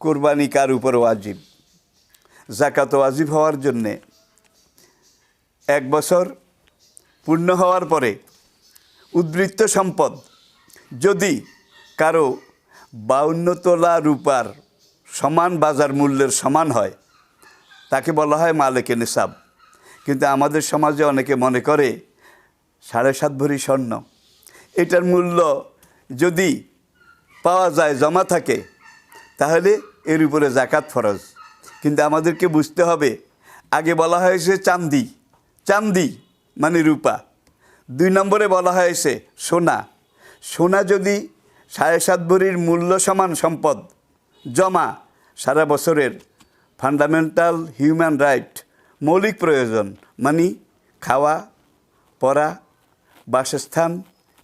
কোরবানি কার উপর ওয়াজিব? যাকাত ওয়াজিব হওয়ার জন্যে 1 বছর পূর্ণ হওয়ার পরে উদ্বৃত্ত সম্পদ যদি কারো 52 তোলা রূপার সমান বাজার মূল্যের সমান হয় তাকে বলা হয় মালেকে নিসাব। কিন্তু আমাদের সমাজে অনেকে মনে করে 7.5 ভরি স্বর্ণ, এটার মূল্য যদি পাওয়া যায়, জমা থাকে, তাহলে এর উপরে যাকাত ফরজ। কিন্তু আমাদেরকে বুঝতে হবে, আগে বলা হয়েছে চাঁদি, চাঁদি মানে রূপা। 2 নম্বরে বলা হয়েছে সোনা। সোনা যদি 7.5 ভরির মূল্য সমান সম্পদ জমা সারা বছরের ফান্ডামেন্টাল হিউম্যান রাইট, মৌলিক প্রয়োজন মানে খাওয়া, পড়া, বাসস্থান,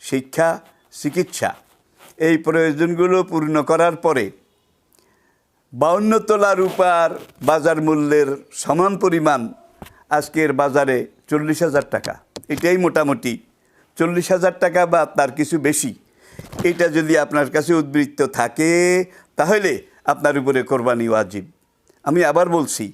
শিক্ষা, চিকিৎসা, এই প্রয়োজনগুলো পূর্ণ করার পরে 52 তোলা রূপার বাজার মূল্যের সমান পরিমাণ আজকের বাজারে 40,000 টাকা। এটাই মোটামুটি 40,000 টাকা বা তার কিছু বেশি। এটা যদি আপনার কাছে উদ্বৃত্ত থাকে তাহলে আপনার উপরে কোরবানি ওয়াজিব। আমি আবার বলছি,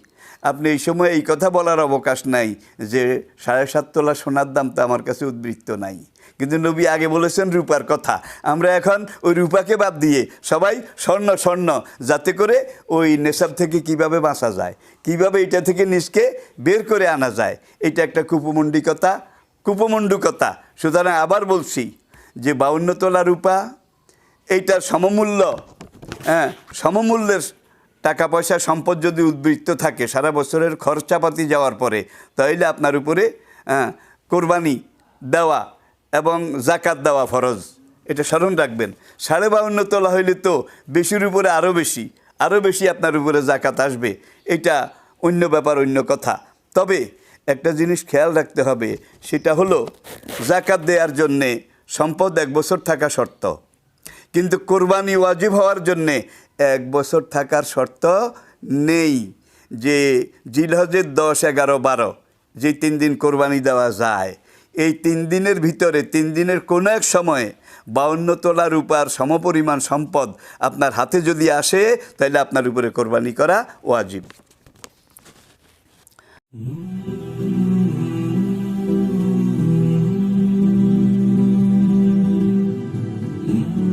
আপনি এই সময় এই কথা বলার অবকাশ নাই যে 7.5 তোলা সোনার দাম তো আমার কাছে উদ্বৃত্ত নাই। কিন্তু নবী আগে বলেছেন রূপার কথা। আমরা এখন ওই রূপাকে বাদ দিয়ে সবাই স্বর্ণ স্বর্ণ, যাতে করে ওই নেশাব থেকে কিভাবে বাঁচা যায়, কিভাবে এটা থেকে নিজকে বের করে আনা যায়, এটা একটা কুপমণ্ডুকতা। সুতরাং আবার বলছি যে 52 তোলা রূপা, এইটার সমমূল্য, সমমূল্যের টাকা পয়সা সম্পদ যদি উদ্বৃত্ত থাকে সারা বছরের খরচাপাতি যাওয়ার পরে, তাহলে আপনার উপরে কোরবানি দেওয়া এবং যাকাত দেওয়া ফরজ। এটা স্মরণ রাখবেন। 52.5 তোলা হইলে তো বেশির উপরে আরও বেশি আপনার উপরে যাকাত আসবে। এটা অন্য ব্যাপার, অন্য কথা। তবে একটা জিনিস খেয়াল রাখতে হবে, সেটা হলো যাকাত দেওয়ার জন্যে সম্পদ 1 বছর থাকা শর্ত। কিন্তু কোরবানি ওয়াজিব হওয়ার জন্যে 1 বছর থাকার শর্ত নেই। যে জিলহজের 10, 11, 12 যে 3 দিন কোরবানি দেওয়া যায়, এই 3 দিনের ভিতরে 3 দিনের কোনো এক সময়ে 52 তোলা রূপার সমপরিমাণ সম্পদ আপনার হাতে যদি আসে, তাহলে আপনার উপরে কোরবানি করা ওয়াজিব।